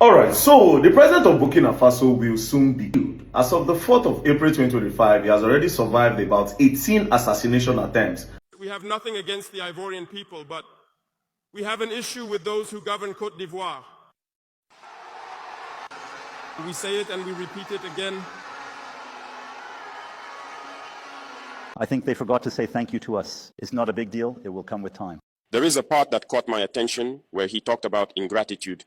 Alright, so the president of Burkina Faso will soon be killed. As of the 4th of April 2025, he has already survived about 18 assassination attempts. We have nothing against the Ivorian people, but we have an issue with those who govern Côte d'Ivoire. We say it and we repeat it again. I think they forgot to say thank you to us. It's not a big deal. It will come with time. There is a part that caught my attention where he talked about ingratitude.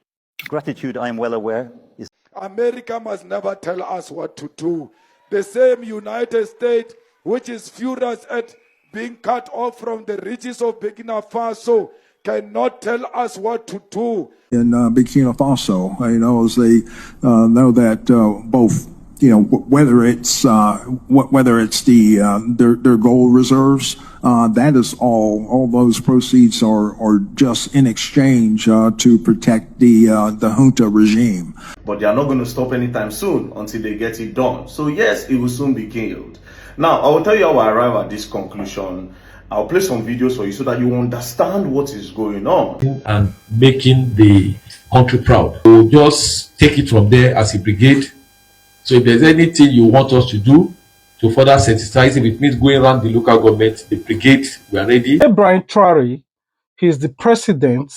Gratitude, I am well aware, is... America must never tell us what to do. The same United States, which is furious at being cut off from the riches of Burkina Faso, cannot tell us what to do. In Burkina Faso, as they know that both, whether it's their gold reserves, that is all those proceeds are just in exchange to protect the junta regime. But they are not going to stop anytime soon until they get it done. So yes, it will soon be killed. Now, I will tell you how I arrive at this conclusion. I'll play some videos for you so that you understand what is going on. And making the country proud. We'll just take it from there as a brigade. So if there's anything you want us to do to further sensitize, if it means going around the local government, the brigade, we are ready. IBRAHIM TROARÉ, he is the president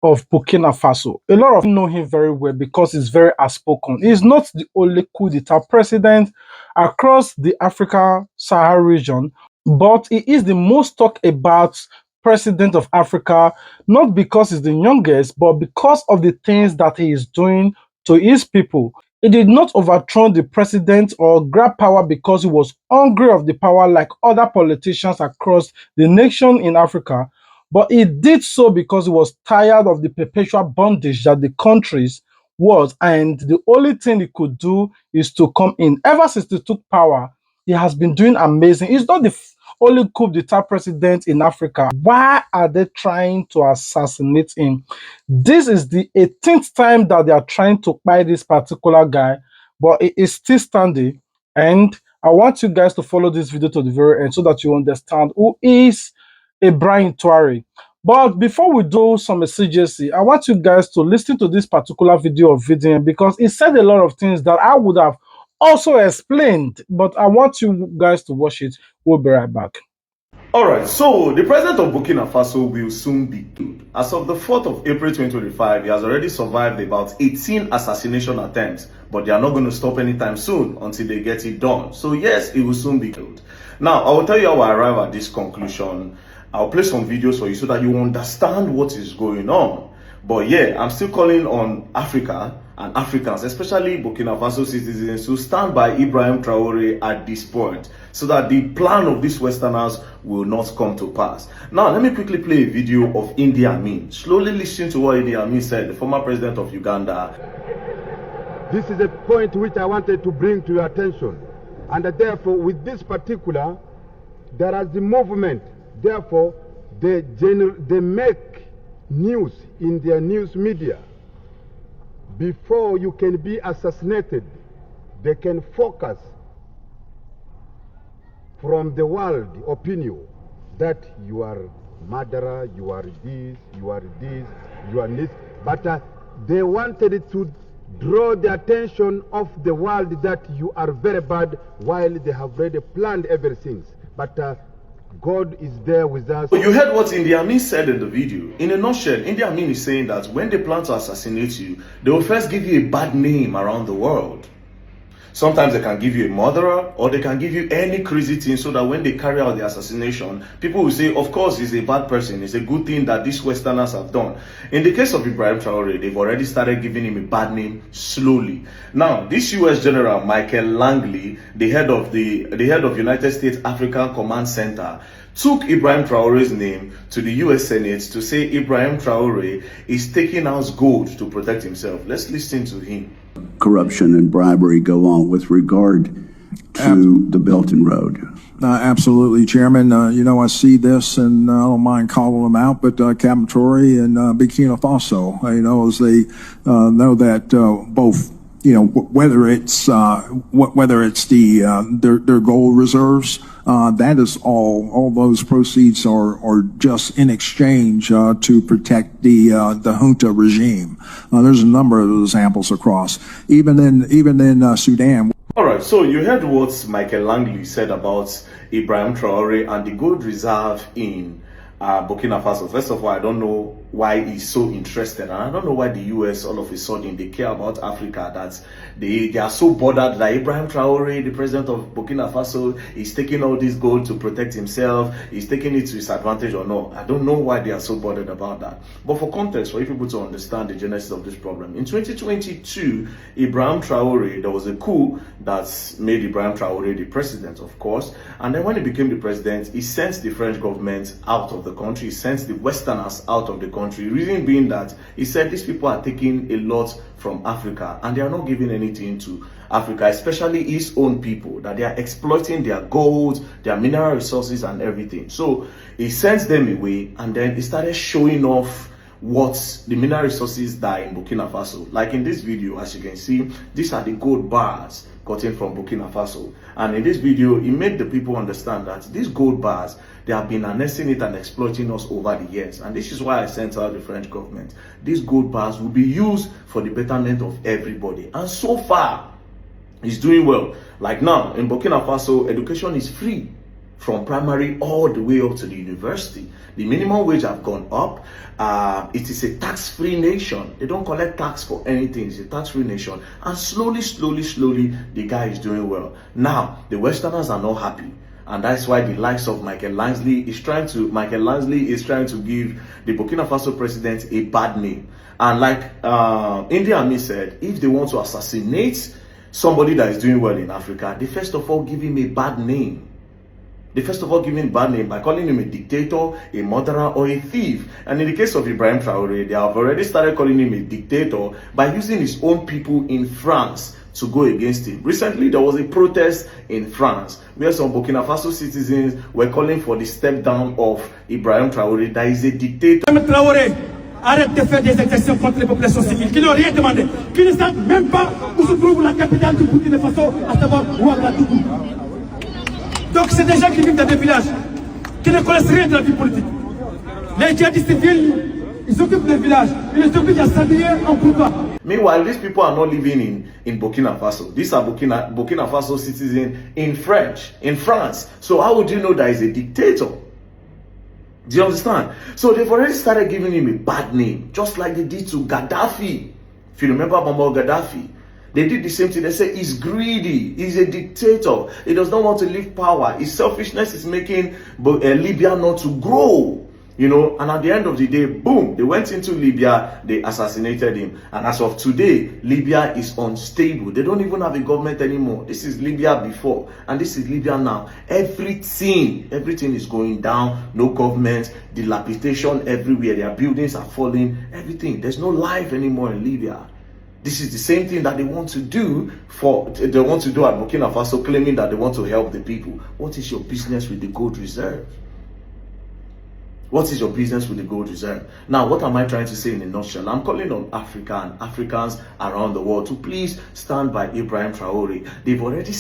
of Burkina Faso. A lot of people know him very well because he's very outspoken. He's not the only coup d'etat president across the Africa-Sahara region, but he is the most talked about president of Africa, not because he's the youngest, but because of the things that he is doing to his people. He did not overthrow the president or grab power because he was hungry of the power like other politicians across the nation in Africa, but he did so because he was tired of the perpetual bondage that the countries was, and the only thing he could do is to come in. Ever since he took power, he has been doing amazing. He's not the only coup d'etat president in Africa. Why are they trying to assassinate him? This is the 18th time that they are trying to buy this particular guy, but he is still standing. And I want you guys to follow this video to the very end so that you understand who is IBRAHIM TROARÉ. But before we do some exegesis, I want you guys to listen to this particular video of VDM because he said a lot of things that I would have also explained, but I want you guys to watch it. We'll be right back. Alright, so the president of Burkina Faso will soon be killed. As of the 4th of April 2025, he has already survived about 18 assassination attempts, but they are not going to stop anytime soon until they get it done. So yes, he will soon be killed. Now, I will tell you how I arrive at this conclusion. I'll play some videos for you so that you understand what is going on. But yeah, I'm still calling on Africa and Africans, especially Burkina Faso citizens, to stand by IBRAHIM TROARÉ at this point so that the plan of these Westerners will not come to pass. Now, let me quickly play a video of Idi Amin. Slowly listen to what Idi Amin said, the former president of Uganda. This is a point which I wanted to bring to your attention. And therefore, with this particular, there is the movement. Therefore, they make news in their news media. Before you can be assassinated, they can focus from the world opinion that you are murderer, you are this, you are this, you are this. But they wanted to draw the attention of the world that you are very bad while they have already planned everything. But God is there with us. You heard what Idi Amin said in the video. In a nutshell, Idi Amin is saying that when they plan to assassinate you, they will first give you a bad name around the world. Sometimes they can give you a murderer, or they can give you any crazy thing so that when they carry out the assassination, people will say, of course, he's a bad person. It's a good thing that these Westerners have done. In the case of IBRAHIM TROARÉ, they've already started giving him a bad name slowly. Now, this US General Michael Langley, the head of United States African Command Center, took IBRAHIM TROARÉ's name to the US Senate to say IBRAHIM TROARÉ is taking out gold to protect himself. Let's listen to him. Corruption and bribery go on with regard to the Belt and Road. Absolutely, Chairman. I see this, and I don't mind calling them out, but Captain Traoré and Burkina Faso, as they know that both, whether it's their gold reserves, that is all those proceeds are just in exchange to protect the junta regime. There's a number of examples across, even in Sudan. All right, so you heard what Michael Langley said about Ibrahim Traoré and the gold reserve in Burkina Faso. First of all, I don't know why he's so interested, and I don't know why the US all of a sudden they care about Africa, that they are so bothered that Ibrahim Traoré, the president of Burkina Faso, is taking all this gold to protect himself, he's taking it to his advantage or not. I don't know why they are so bothered about that. But for context, for you people to understand the genesis of this problem, in 2022, Ibrahim Traoré, there was a coup that made Ibrahim Traoré the president, of course, and then when he became the president, he sent the French government out of the country, he sent the Westerners out of the country. Reason being that he said these people are taking a lot from Africa and they are not giving anything to Africa, especially his own people, that they are exploiting their gold, their mineral resources and everything. So he sent them away, and then he started showing off what the mineral resources that are in Burkina Faso. Like in this video, as you can see, these are the gold bars gotten from Burkina Faso. And in this video, he made the people understand that these gold bars, they have been annexing it and exploiting us over the years. And this is why I sent out the French government. These gold bars will be used for the betterment of everybody. And so far, it's doing well. Like now, in Burkina Faso, education is free from primary all the way up to the university. The minimum wage have gone up. It is a tax-free nation. They don't collect tax for anything. It's a tax-free nation. And slowly, the guy is doing well. Now, the Westerners are not happy. And that's why the likes of Michael Langley is trying to give the Burkina Faso president a bad name. And like India Ami said, if they want to assassinate somebody that is doing well in Africa, they first of all give him a bad name. They first of all give him a bad name by calling him a dictator, a murderer, or a thief. And in the case of Ibrahim Traoré, they have already started calling him a dictator by using his own people in France to go against him. Recently, there was a protest in France where some Burkina Faso citizens were calling for the step down of Ibrahim Traoré, that is a dictator. Traoré, arrête de faire des exactions contre les populations civiles qui n'ont rien demandé, qui ne savent même pas où se trouve la capitale du Burkina Faso, à savoir Ouagadougou. Donc c'est des gens qui vivent dans des villages, qui ne connaissent rien de la vie politique. Les djihadistes civils, ils s'occupent des villages, ils les obligent à s'habiller en pourquoi. Meanwhile, these people are not living in Burkina Faso. These are Burkina Faso citizens in France. So how would you know that he's a dictator? Do you understand? So they've already started giving him a bad name, just like they did to Gaddafi. If you remember Muammar Gaddafi, they did the same thing. They say he's greedy, he's a dictator, he does not want to leave power, his selfishness is making Libya not to grow. You know, and at the end of the day, boom, they went into Libya, they assassinated him. And as of today, Libya is unstable. They don't even have a government anymore. This is Libya before, and this is Libya now. Everything is going down. No government, dilapidation everywhere. Their buildings are falling, everything. There's no life anymore in Libya. This is the same thing that they want to do at Burkina Faso, claiming that they want to help the people. What is your business with the gold reserve? What is your business with the gold reserve? Now, what am I trying to say in a nutshell? I'm calling on Africa and Africans around the world to please stand by Ibrahim Traoré. They've already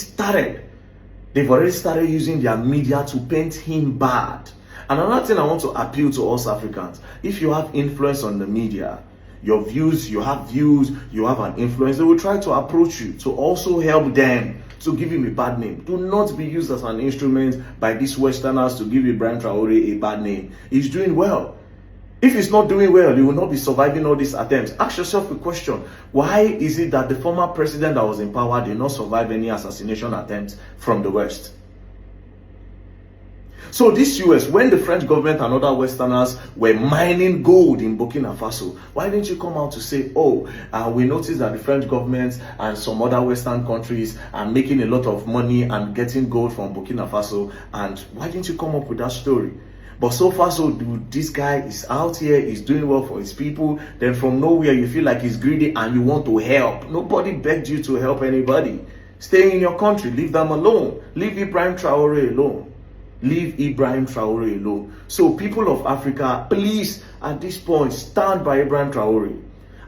started using their media to paint him bad. And another thing I want to appeal to us Africans, if you have influence on the media, your views, you have an influence, they will try to approach you to also help them to give him a bad name. Do not be used as an instrument by these Westerners to give Ibrahim Traoré a bad name. He's doing well. If he's not doing well, he will not be surviving all these attempts. Ask yourself a question. Why is it that the former president that was in power did not survive any assassination attempts from the West? So this US, when the French government and other Westerners were mining gold in Burkina Faso, why didn't you come out to say, we noticed that the French government and some other Western countries are making a lot of money and getting gold from Burkina Faso, and why didn't you come up with that story? But so far so good, this guy is out here, he's doing well for his people, then from nowhere you feel like he's greedy and you want to help. Nobody begged you to help anybody. Stay in your country, leave them alone. Leave Ibrahim Traoré alone. Leave Ibrahim Traoré alone. So people of Africa, please at this point stand by Ibrahim Traoré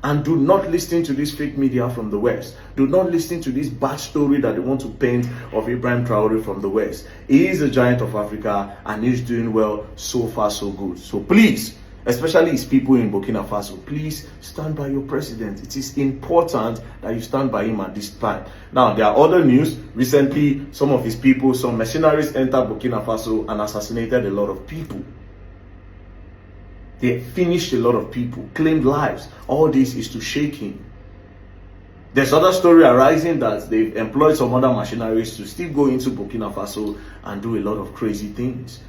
And do not listen to this fake media from the West. Do not listen to this bad story that they want to paint of Ibrahim Traoré from the West. He is a giant of Africa and he's doing well. So far, so good. So please, especially his people in Burkina Faso, please stand by your president. It is important that you stand by him at this time. Now, there are other news. Recently, some of his people, some mercenaries entered Burkina Faso and assassinated a lot of people. They finished a lot of people, claimed lives. All this is to shake him. There's other story arising that they've employed some other mercenaries to still go into Burkina Faso and do a lot of crazy things.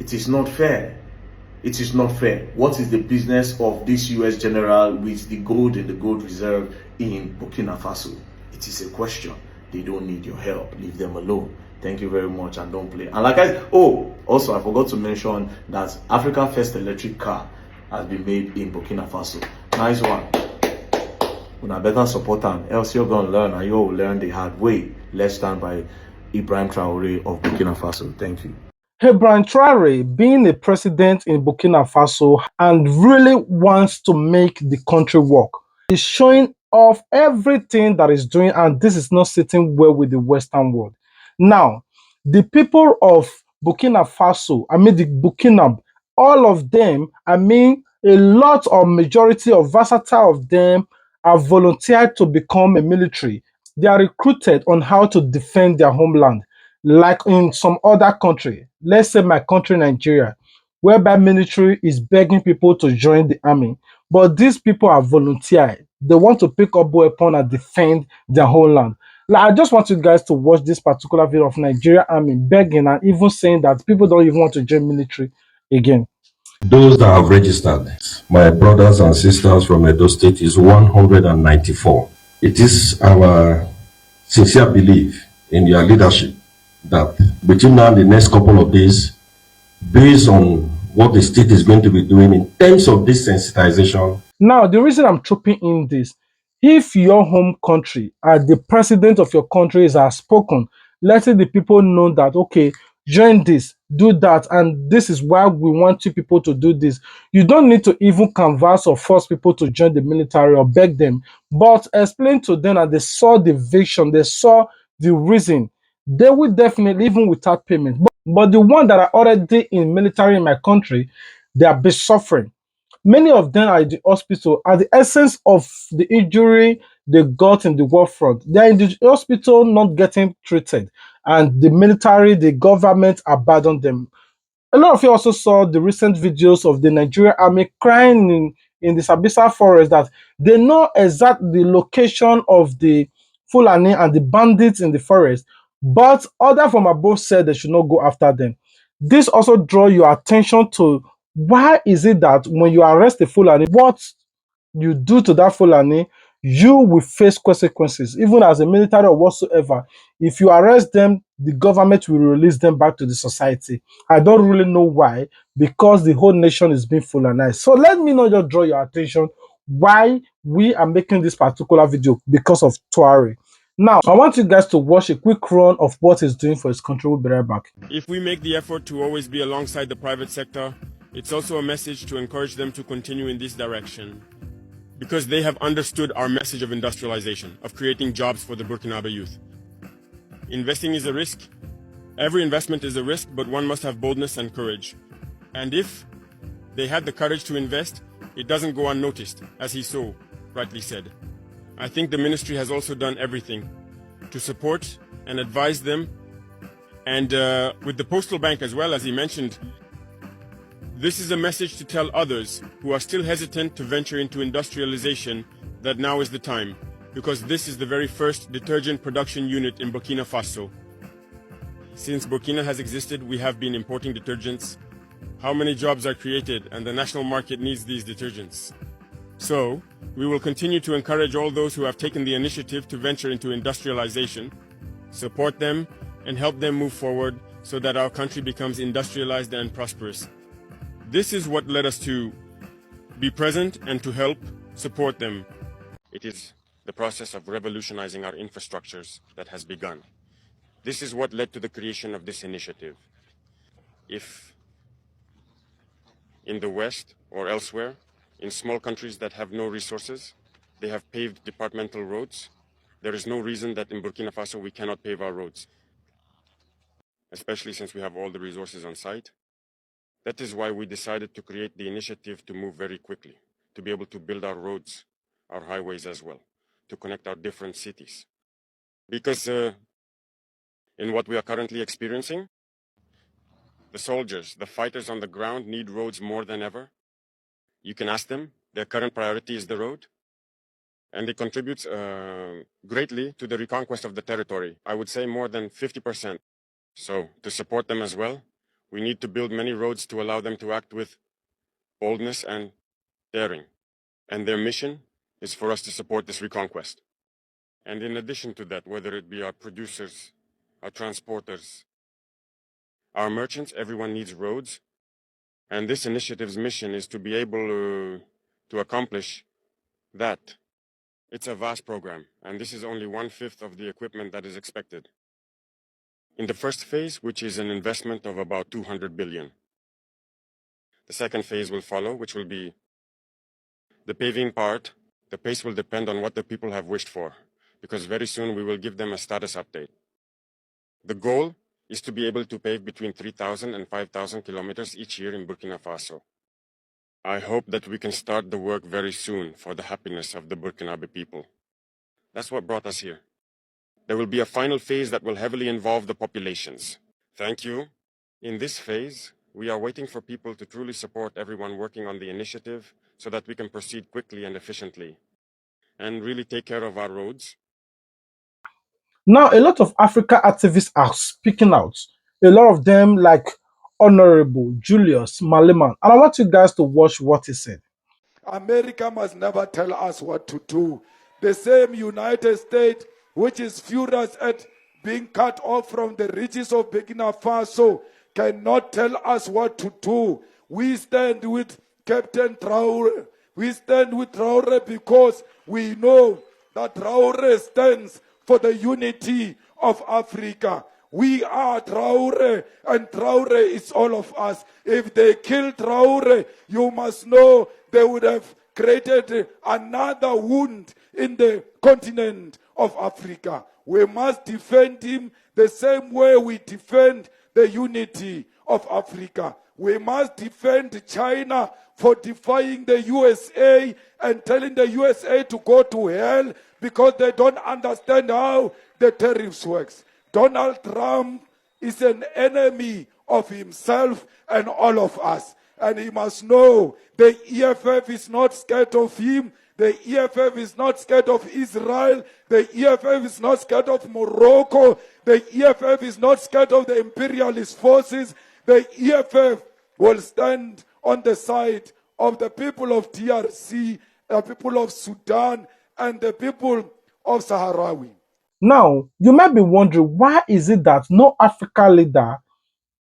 It is not fair. It is not fair. What is the business of this US general with the gold in the gold reserve in Burkina Faso? It is a question. They don't need your help. Leave them alone. Thank you very much and don't play. And like I said, also I forgot to mention that Africa's first electric car has been made in Burkina Faso. Nice one. Una better support them, else you're gonna learn and you will learn the hard way. Let's stand by Ibrahim Traoré of Burkina Faso. Thank you. Ibrahim Traoré, being a president in Burkina Faso and really wants to make the country work, is showing off everything that is doing, and this is not sitting well with the Western world. Now, the people of Burkina Faso, the Burkina, all of them, a lot or majority of versatile of them are volunteered to become a military. They are recruited on how to defend their homeland, like in some other country. Let's say my country, Nigeria, whereby military is begging people to join the army. But these people are volunteered. They want to pick up weapon and defend their homeland. Like, I just want you guys to watch this particular video of Nigeria army begging and even saying that people don't even want to join military again. Those that have registered, my brothers and sisters from Edo State, is 194. It is our sincere belief in your leadership that between now and the next couple of days, based on what the state is going to be doing in terms of this sensitization. Now, the reason I'm trooping in this, if your home country and the president of your country is outspoken, letting the people know that, okay, join this, do that, and this is why we want you people to do this. You don't need to even canvass or force people to join the military or beg them, but explain to them that they saw the vision, they saw the reason. They will definitely, even without payment. But the one that are already in military in my country, they are be suffering. Many of them are in the hospital at the essence of the injury they got in the war front. They are in the hospital not getting treated, and the military, the government abandoned them. A lot of you also saw the recent videos of the Nigerian army crying in the Sabisa forest that they know exactly the location of the Fulani and the bandits in the forest, but order from above said they should not go after them. This also draw your attention to why is it that when you arrest a Fulani, what you do to that Fulani, you will face consequences, even as a military or whatsoever. If you arrest them, the government will release them back to the society. I don't really know why, because the whole nation is being Fulanized. So let me not just draw your attention why we are making this particular video, because of TROARÉ. Now, I want you guys to watch a quick run of what he's doing for his country. We'll be right back. If we make the effort to always be alongside the private sector, it's also a message to encourage them to continue in this direction. Because they have understood our message of industrialization, of creating jobs for the Burkinabe youth. Investing is a risk. Every investment is a risk, but one must have boldness and courage. And if they had the courage to invest, it doesn't go unnoticed, as he so rightly said. I think the ministry has also done everything to support and advise them. And with the postal bank as well, as he mentioned, this is a message to tell others who are still hesitant to venture into industrialization that now is the time, because this is the very first detergent production unit in Burkina Faso. Since Burkina has existed, we have been importing detergents. How many jobs are created, and the national market needs these detergents? So, we will continue to encourage all those who have taken the initiative to venture into industrialization, support them, and help them move forward so that our country becomes industrialized and prosperous. This is what led us to be present and to help support them. It is the process of revolutionizing our infrastructures that has begun. This is what led to the creation of this initiative. If in the West or elsewhere, In small countries that have no resources, they have paved departmental roads. There is no reason that in Burkina Faso we cannot pave our roads, especially since we have all the resources on site. That is why we decided to create the initiative to move very quickly, to be able to build our roads, our highways as well, to connect our different cities. Because in what we are currently experiencing, the soldiers, the fighters on the ground need roads more than ever. You can ask them, their current priority is the road. And it contributes greatly to the reconquest of the territory. I would say more than 50%. So to support them as well, we need to build many roads to allow them to act with boldness and daring. And their mission is for us to support this reconquest. And in addition to that, whether it be our producers, our transporters, our merchants, everyone needs roads. And this initiative's mission is to be able to accomplish that. It's a vast program, and this is only 1/5 of the equipment that is expected. In the first phase, which is an investment of about 200 billion. The second phase will follow, which will be the paving part. The pace will depend on what the people have wished for, because very soon we will give them a status update. The goal is to be able to pave between 3,000 and 5,000 kilometers each year in Burkina Faso. I hope that we can start the work very soon for the happiness of the Burkinabe people. That's what brought us here. There will be a final phase that will heavily involve the populations. Thank you. In this phase, we are waiting for people to truly support everyone working on the initiative so that we can proceed quickly and efficiently and really take care of our roads. Now, a lot of Africa activists are speaking out. A lot of them, like Honorable Julius Maleman. And I want you guys to watch what he said. America must never tell us what to do. The same United States, which is furious at being cut off from the riches of Burkina Faso, cannot tell us what to do. We stand with Captain Traoré. We stand with Traoré because we know that Traoré stands for the unity of Africa. We are Traoré, and Traoré is all of us. If they kill Traoré, you must know they would have created another wound in the continent of Africa. We must defend him the same way we defend the unity of Africa. We must defend China for defying the USA and telling the USA to go to hell because they don't understand how the tariffs works. Donald Trump is an enemy of himself and all of us. And he must know the EFF is not scared of him. The EFF is not scared of Israel. The EFF is not scared of Morocco. The EFF is not scared of the imperialist forces. The EFF will stand on the side of the people of DRC, the people of Sudan, and the people of Sahrawi. Now, you might be wondering, why is it that no African leader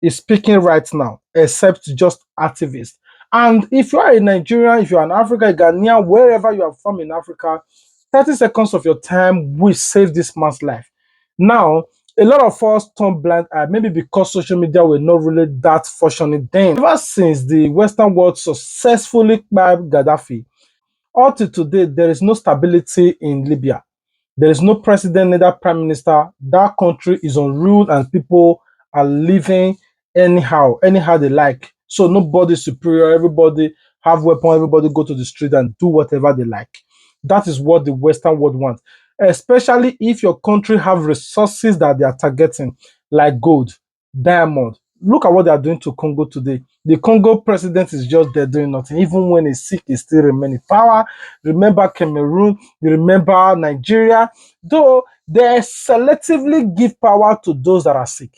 is speaking right now, except just activists? And if you are a Nigerian, if you are an African, Ghanaian, wherever you are from in Africa, 30 seconds of your time will save this man's life. Now, a lot of us turn blind eye, maybe because social media were not really that fortunate then. Ever since the Western world successfully killed Gaddafi, up to today, there is no stability in Libya. There is no president, neither prime minister. That country is unruled and people are living anyhow they like. So nobody is superior. Everybody have weapons. Everybody go to the street and do whatever they like. That is what the Western world wants. Especially if your country have resources that they are targeting, like gold, diamond. Look at what they are doing to Congo today. The Congo president is just there doing nothing. Even when he's sick, he still remains in power. Remember Cameroon, you remember Nigeria, though they selectively give power to those that are sick.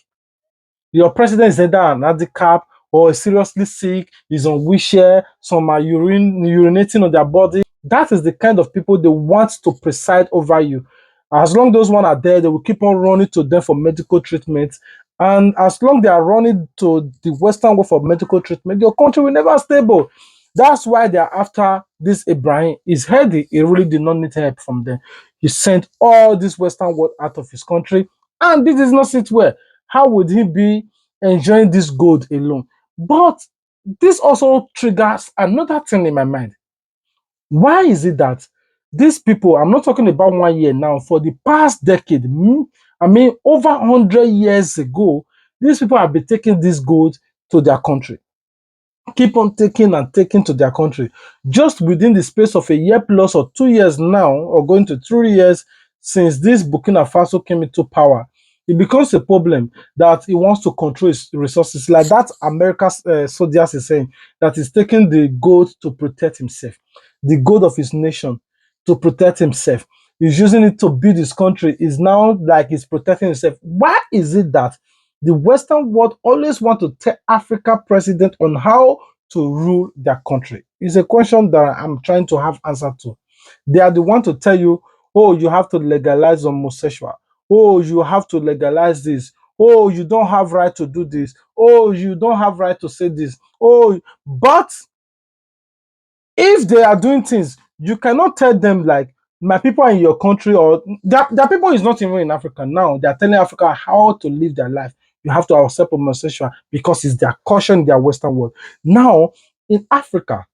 Your president is either an handicap or is seriously sick, is on wheelchair, some are urinating on their body. That is the kind of people they want to preside over you. As long as those one are there, they will keep on running to them for medical treatment. And as long they are running to the Western world for medical treatment, your country will never stable. That's why they are after this Ibrahim. He's healthy. He really did not need help from them. He sent all this Western world out of his country, and this is not sit well. How would he be enjoying this gold alone? But this also triggers another thing in my mind. Why is it that these people, I'm not talking about 1 year now, for the past decade, I mean, over 100 years ago, these people have been taking this gold to their country, keep on taking and taking to their country. Just within the space of a year plus or 2 years now, or going to 3 years since this Burkina Faso came into power, it becomes a problem that he wants to control his resources. Like that America's soldiers is saying, that he's taking the gold to protect himself, the gold of his nation to protect himself. He's using it to build his country. Is now like he's protecting himself. Why is it that the Western world always want to tell Africa president on how to rule their country? It's a question that I'm trying to have answer to. They are the one to tell you, oh, you have to legalize homosexual. Oh, you have to legalize this. Oh, you don't have right to do this. Oh, you don't have right to say this. Oh, but if they are doing things, you cannot tell them like, my people are in your country, or their people is not even in Africa now. They are telling Africa how to live their life. You have to accept homosexual because it's their culture in their Western world. Now, in Africa,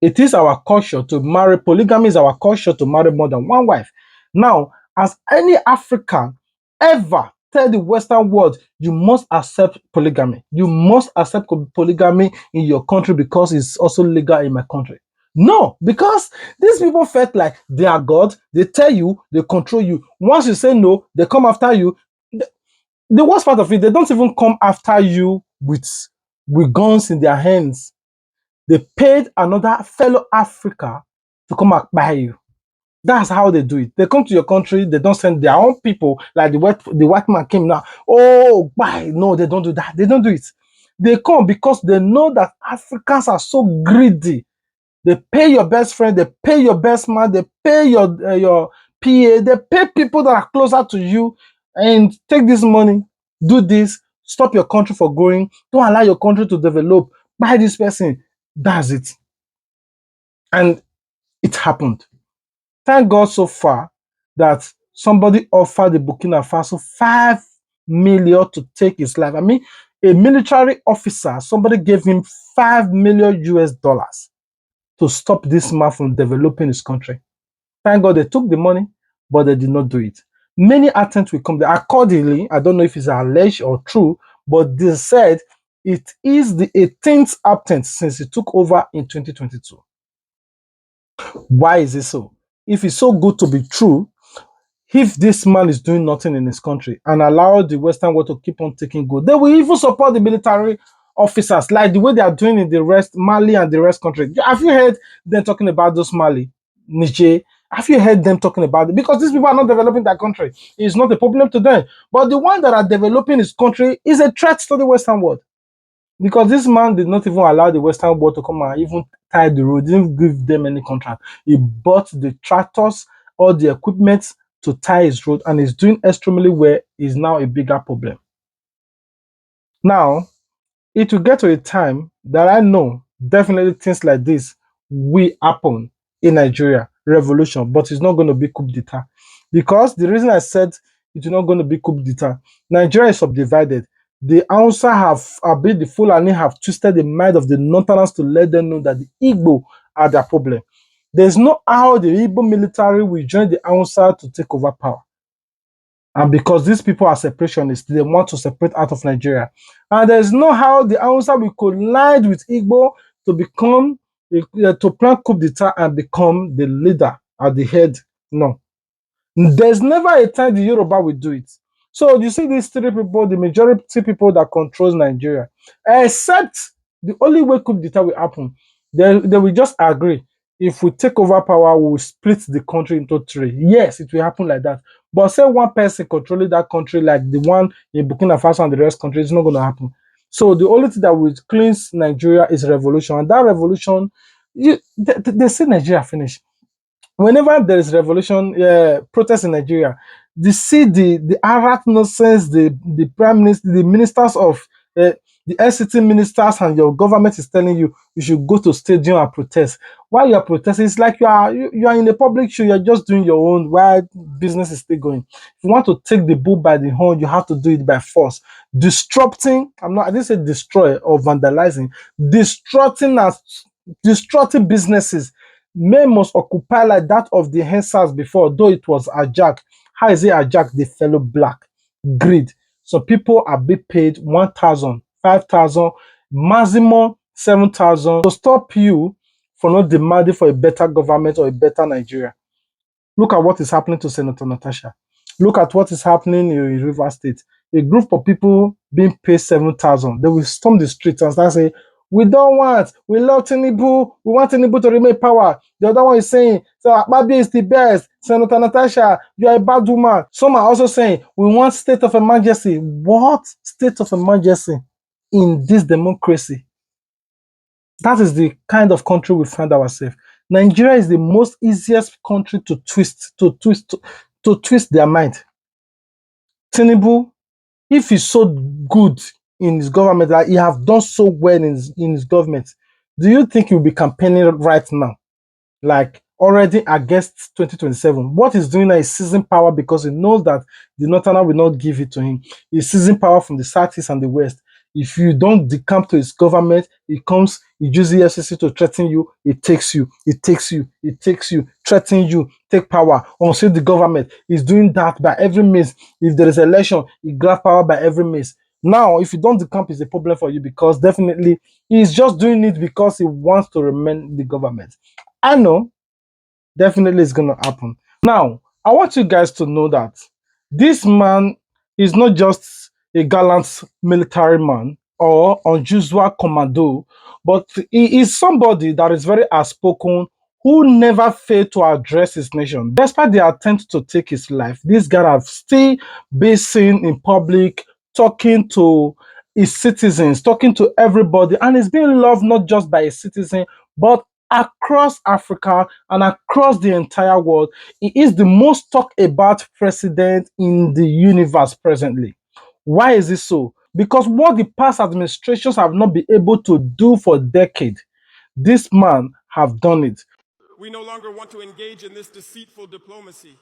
it is our culture to marry. Polygamy is our culture to marry more than one wife. Now, as any African ever tell the Western world, you must accept polygamy. You must accept polygamy in your country because it's also legal in my country. No, because these people felt like they are God. They tell you, they control you. Once you say no, they come after you. The worst part of it, they don't even come after you with guns in their hands. They paid another fellow Africa to come and buy you. That's how they do it. They come to your country, they don't send their own people, like the white man came now. Oh, buy. No, they don't do that. They don't do it. They come because they know that Africans are so greedy. They pay your best friend, they pay your best man, they pay your PA, they pay people that are closer to you, and take this money, do this, stop your country from growing, don't allow your country to develop, buy this person. That's it. And it happened. Thank God so far that somebody offered the Burkina Faso 5 million to take his life. I mean, a military officer, somebody gave him 5 million US dollars to stop this man from developing his country. Thank God they took the money, but they did not do it. Many attempts will come there. Accordingly, I don't know if it's alleged or true, but they said it is the 18th attempt since he took over in 2022. Why is it so? If it's so good to be true, if this man is doing nothing in his country and allow the Western world to keep on taking gold, they will even support the military officers like the way they are doing in the rest, Mali and the rest country. Have you heard them talking about those Mali, Niger? Have you heard them talking about it? Because these people are not developing their country. It's not a problem to them. But the ones that are developing his country is a threat to the Western world. Because this man did not even allow the Western world to come and even tie the road, didn't give them any contract. He bought the tractors, all the equipment to tie his road, and is doing extremely well. Is now a bigger problem. Now, it will get to a time that I know definitely things like this will happen in Nigeria, revolution, but it's not going to be coup d'etat. Because the reason I said it's not going to be coup d'etat, Nigeria is subdivided. The Hausa have been the Fulani have twisted the mind of the Northerners to let them know that the Igbo are their problem. There's no how the Igbo military will join the Hausa to take over power. And because these people are separationists, they want to separate out of Nigeria. And there's no how the Hausa will collide with Igbo to become, to plan coup d'etat and become the leader at the head. No. There's never a time the Yoruba will do it. So you see these three people, the majority people that controls Nigeria, except the only way coup d'etat will happen, they will just agree. If we take over power, we will split the country into three. Yes, it will happen like that. But say one person controlling that country, like the one in Burkina Faso and the rest country, it's not going to happen. So the only thing that will cleanse Nigeria is revolution. And that revolution, they say Nigeria finished. Whenever there is revolution, protest in Nigeria, the Arab nonsense, the prime minister, the ministers of the LCT ministers and your government is telling you you should go to stadium and protest. While you are protesting, it's like you are in a public show. You are just doing your own while business is still going. If you want to take the bull by the horn, you have to do it by force. Disrupting, I didn't say destroy or vandalizing. Disrupting businesses. men must occupy like that of the Hensas before, though it was hijacked. How is it hijacked? The fellow black. Greed. So people are being paid 1,000, 5,000, maximum 7,000 to stop you from not demanding for a better government or a better Nigeria. Look at what is happening to Senator Natasha. Look at what is happening in River State. A group of people being paid 7,000. They will storm the streets and start saying, we don't want, we love Tinubu, we want Tinubu to remain in power. The other one is saying, so Akpabio is the best. Senator Natasha, you are a bad woman. Some are also saying, we want state of emergency. What state of emergency in this democracy? That is the kind of country we find ourselves. Nigeria is the most easiest country to twist their mind. Tinubu, if he's so good in his government, like he have done so well in his government, do you think he'll be campaigning right now, like already against 2027? What he's doing now is seizing power because he knows that the Northern will not give it to him. He's seizing power from the Southeast and the West. If you don't decamp to his government, he comes, he uses EFCC to threaten you, it takes you, threaten you, take power, unseat the government. He's doing that by every means. If there is election, he grab power by every means. Now, if you don't decamp, it's a problem for you because definitely he's just doing it because he wants to remain the government. I know, definitely it's going to happen. Now, I want you guys to know that this man is not just a gallant military man or unusual commando, but he is somebody that is very outspoken, who never failed to address his nation. Despite the attempt to take his life, this guy has still been seen in public, talking to his citizens, talking to everybody, and he's being loved not just by his citizen, but across Africa and across the entire world. He is the most talked about president in the universe presently. Why is this so? Because what the past administrations have not been able to do for decades, this man have done it. We no longer want to engage in this deceitful diplomacy.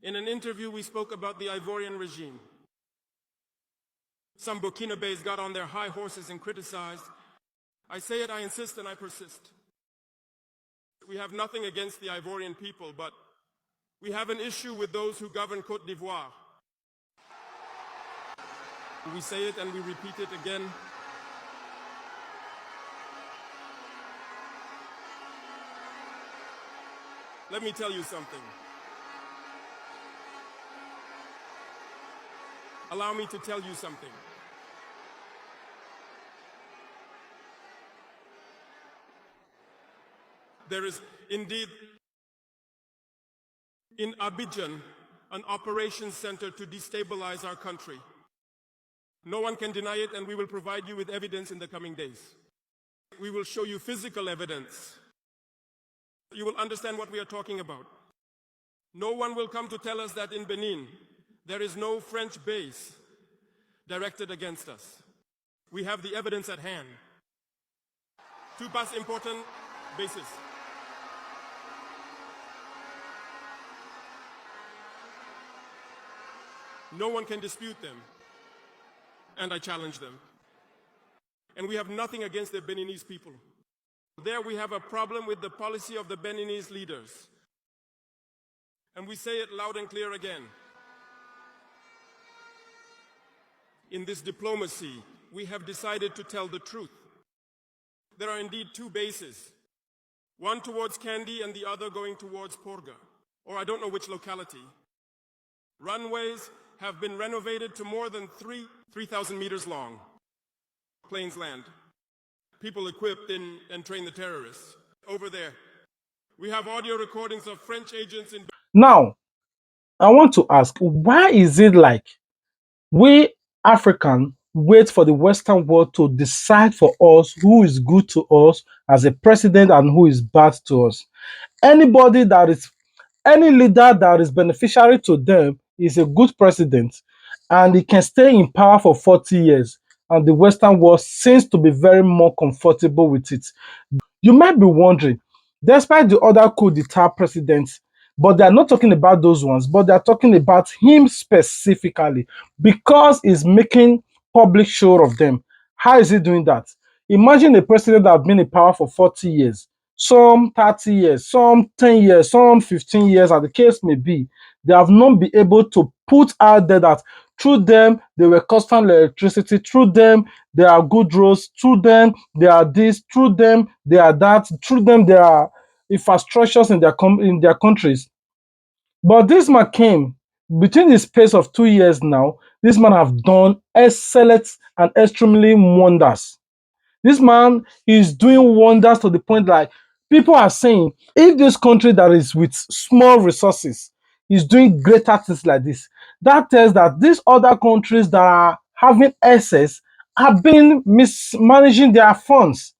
In an interview, we spoke about the Ivorian regime. Some Burkinabés got on their high horses and criticized. I say it, I insist, and I persist. We have nothing against the Ivorian people, but we have an issue with those who govern Côte d'Ivoire. We say it and we repeat it again. Let me tell you something. Allow me to tell you something. There is indeed in Abidjan an operations center to destabilize our country. No one can deny it, and we will provide you with evidence in the coming days. We will show you physical evidence. You will understand what we are talking about. No one will come to tell us that in Benin there is no French base directed against us. We have the evidence at hand. Two past important bases. No one can dispute them, and I challenge them. And we have nothing against the Beninese people. There we have a problem with the policy of the Beninese leaders. And we say it loud and clear again. In this diplomacy, we have decided to tell the truth. There are indeed two bases, one towards Kandy and the other going towards Porga, or I don't know which locality. Runways have been renovated to more than 3,000 meters long. Planes land. People equipped and train the terrorists. Over there, we have audio recordings of French agents in... Now, I want to ask, why is it like we Africans wait for the Western world to decide for us who is good to us as a president and who is bad to us? Any leader that is beneficiary to them is a good president, and he can stay in power for 40 years, and the Western world seems to be very more comfortable with it. You might be wondering, despite the other coup d'etat presidents, but they are not talking about those ones, but they are talking about him specifically because he's making public show of them. How is he doing that? Imagine a president that has been in power for 40 years. some 30 years, some 10 years, some 15 years, as the case may be, they have not been able to put out there that through them, they were constant electricity, through them, there are good roads, through them, there are this, through them, there are that, through them, there are infrastructures in their countries. But this man came, between the space of 2 years now, this man have done excellent and extremely wonders. This man is doing wonders to the point like people are saying, if this country that is with small resources is doing greater things like this, that tells that these other countries that are having excess have been mismanaging their funds.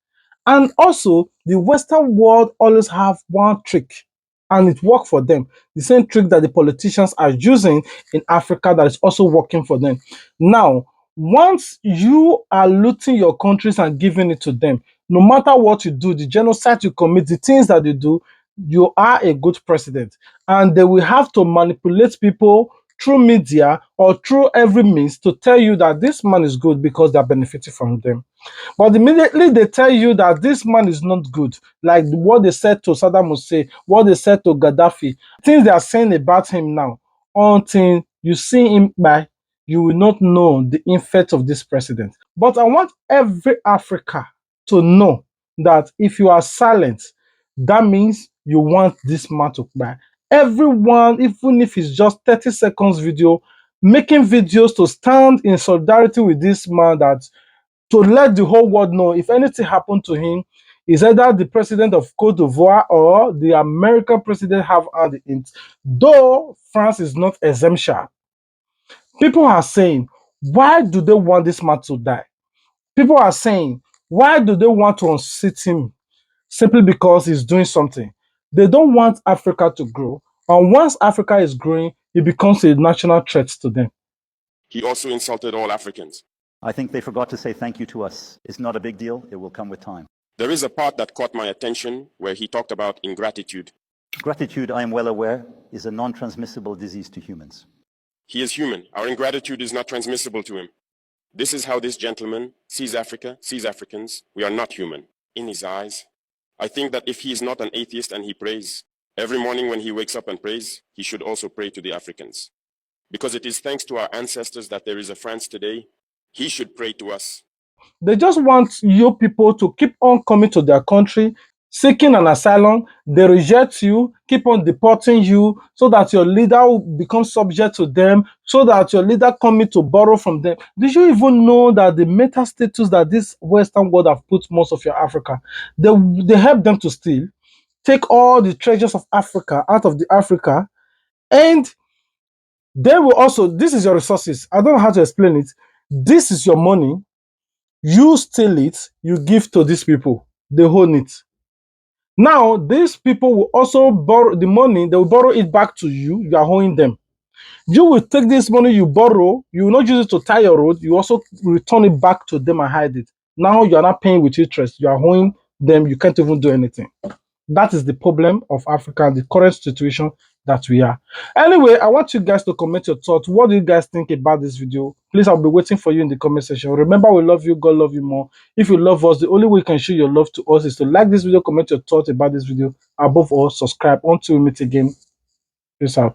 And also, the Western world always have one trick, and it worked for them. The same trick that the politicians are using in Africa that is also working for them. Now, once you are looting your countries and giving it to them, no matter what you do, the genocide you commit, the things that you do, you are a good president. And they will have to manipulate people through media or through every means to tell you that this man is good because they're benefiting from them. But immediately they tell you that this man is not good, like what they said to Saddam Hussein, what they said to Gaddafi, things they are saying about him now, until you see him by, you will not know the effect of this president. But I want every Africa to know that if you are silent, that means you want this man to buy. Everyone, even if it's just 30 seconds video, making videos to stand in solidarity with this man, that to let the whole world know if anything happened to him, is either the president of Cote d'Ivoire or the American president have hand in it. Though France is not exemption. People are saying, why do they want this man to die? People are saying, why do they want to unseat him? Simply because he's doing something. They don't want Africa to grow. And once Africa is growing, it becomes a national threat to them. He also insulted all Africans. I think they forgot to say thank you to us. It's not a big deal. It will come with time. There is a part that caught my attention where he talked about ingratitude. Gratitude, I am well aware, is a non-transmissible disease to humans. He is human. Our ingratitude is not transmissible to him. This is how this gentleman sees Africa, sees Africans. We are not human. In his eyes, I think that if he is not an atheist and he prays, every morning when he wakes up and prays, he should also pray to the Africans. Because it is thanks to our ancestors that there is a France today. He should pray to us. They just want you people to keep on coming to their country, seeking an asylum. They reject you, keep on deporting you, so that your leader will become subject to them, so that your leader coming to borrow from them. Did you even know that the meta status that this Western world have put most of your Africa, they help them to steal, take all the treasures of Africa out of the Africa, and they will also, this is your resources. I don't know how to explain it. This is your money. You steal it, you give to these people. They own it. Now, these people will also borrow the money, they will borrow it back to you. You are owing them. You will take this money you borrow, you will not use it to tie your road, you also return it back to them and hide it. Now you are not paying with interest, you are owing them, you can't even do anything. That is the problem of Africa, the current situation that we are. Anyway, I want you guys to comment your thoughts. What do you guys think about this video? Please, I'll be waiting for you in the comment section. Remember, we love you, God love you more. If you love us, the only way you can show your love to us is to like this video, comment your thoughts about this video. Above all, subscribe. Until we meet again, peace out.